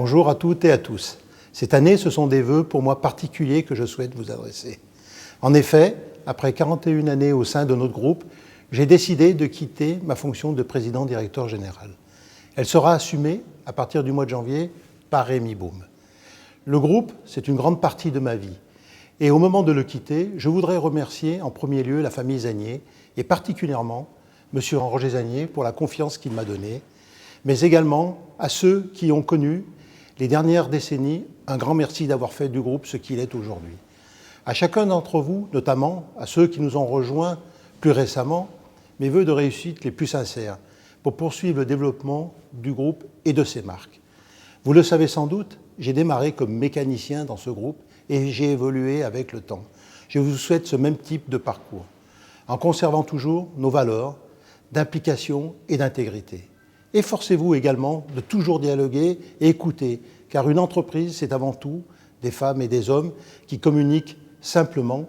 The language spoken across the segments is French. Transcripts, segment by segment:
Bonjour à toutes et à tous. Cette année, ce sont des vœux pour moi particuliers que je souhaite vous adresser. En effet, après 41 années au sein de notre groupe, j'ai décidé de quitter ma fonction de président-directeur général. Elle sera assumée à partir du mois de janvier par Rémi Beaume. Le groupe, c'est une grande partie de ma vie. Et au moment de le quitter, je voudrais remercier en premier lieu la famille Zagnier et particulièrement M. Roger Zagnier pour la confiance qu'il m'a donnée, mais également à ceux qui ont connu les dernières décennies, un grand merci d'avoir fait du groupe ce qu'il est aujourd'hui. À chacun d'entre vous, notamment à ceux qui nous ont rejoints plus récemment, mes vœux de réussite les plus sincères pour poursuivre le développement du groupe et de ses marques. Vous le savez sans doute, j'ai démarré comme mécanicien dans ce groupe et j'ai évolué avec le temps. Je vous souhaite ce même type de parcours, en conservant toujours nos valeurs d'implication et d'intégrité. Efforcez-vous également de toujours dialoguer et écouter, car une entreprise, c'est avant tout des femmes et des hommes qui communiquent simplement,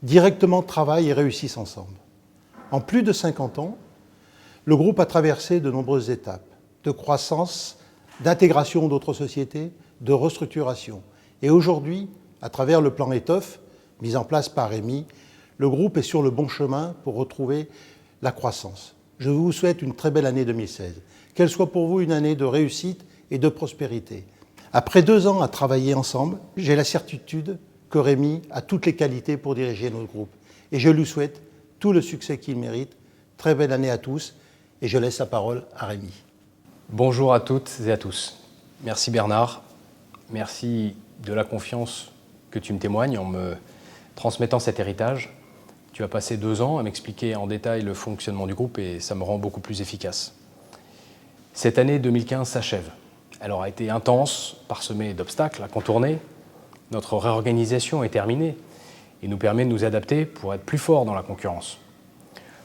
directement travaillent et réussissent ensemble. En plus de 50 ans, le groupe a traversé de nombreuses étapes de croissance, d'intégration d'autres sociétés, de restructuration. Et aujourd'hui, à travers le plan Étoffe, mis en place par Rémi, le groupe est sur le bon chemin pour retrouver la croissance. Je vous souhaite une très belle année 2016. Qu'elle soit pour vous une année de réussite et de prospérité. Après 2 ans à travailler ensemble, j'ai la certitude que Rémi a toutes les qualités pour diriger notre groupe. Et je lui souhaite tout le succès qu'il mérite. Très belle année à tous et je laisse la parole à Rémi. Bonjour à toutes et à tous. Merci Bernard. Merci de la confiance que tu me témoignes en me transmettant cet héritage. Tu as passé 2 ans à m'expliquer en détail le fonctionnement du groupe et ça me rend beaucoup plus efficace. Cette année 2015 s'achève. Elle aura été intense, parsemée d'obstacles à contourner. Notre réorganisation est terminée et nous permet de nous adapter pour être plus forts dans la concurrence.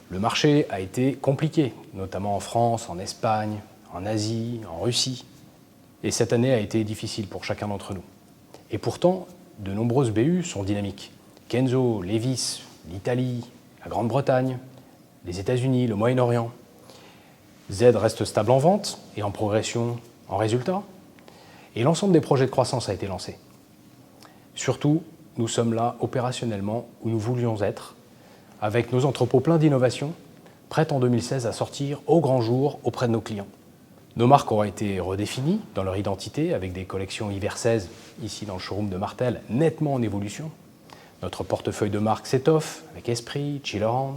Le marché a été compliqué, notamment en France, en Espagne, en Asie, en Russie. Et cette année a été difficile pour chacun d'entre nous. Et pourtant, de nombreuses BU sont dynamiques. Kenzo, Levis, l'Italie, la Grande-Bretagne, les États-Unis, le Moyen-Orient. Z reste stable en vente et en progression en résultat. Et l'ensemble des projets de croissance a été lancé. Surtout, nous sommes là opérationnellement où nous voulions être, avec nos entrepôts pleins d'innovations, prêts en 2016 à sortir au grand jour auprès de nos clients. Nos marques auront été redéfinies dans leur identité avec des collections hiver 16, ici dans le showroom de Martel, nettement en évolution. Notre portefeuille de marques s'étoffe avec Esprit, Chillerand.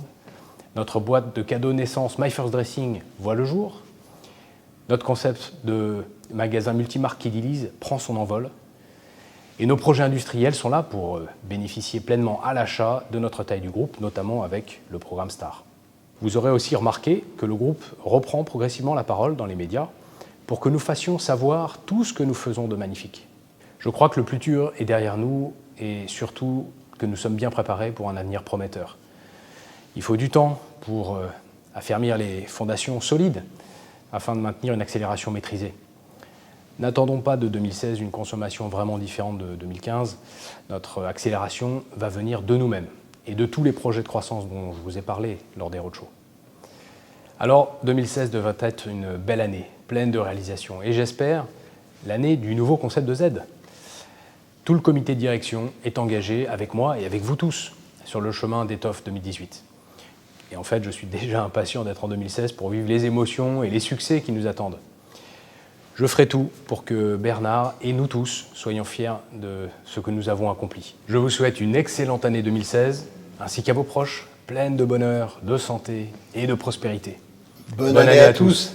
Notre boîte de cadeaux naissance My First Dressing voit le jour. Notre concept de magasin multimarque Kidilize prend son envol. Et nos projets industriels sont là pour bénéficier pleinement à l'achat de notre taille du groupe, notamment avec le programme Star. Vous aurez aussi remarqué que le groupe reprend progressivement la parole dans les médias pour que nous fassions savoir tout ce que nous faisons de magnifique. Je crois que le plus dur est derrière nous et surtout que nous sommes bien préparés pour un avenir prometteur. Il faut du temps pour affermir les fondations solides afin de maintenir une accélération maîtrisée. N'attendons pas de 2016 une consommation vraiment différente de 2015. Notre accélération va venir de nous-mêmes et de tous les projets de croissance dont je vous ai parlé lors des roadshows. Alors, 2016 devrait être une belle année, pleine de réalisations, et j'espère l'année du nouveau concept de Z. Tout le comité de direction est engagé avec moi et avec vous tous sur le chemin d'Étoffe 2018. Et en fait, je suis déjà impatient d'être en 2016 pour vivre les émotions et les succès qui nous attendent. Je ferai tout pour que Bernard et nous tous soyons fiers de ce que nous avons accompli. Je vous souhaite une excellente année 2016, ainsi qu'à vos proches, pleine de bonheur, de santé et de prospérité. Bonne année à tous.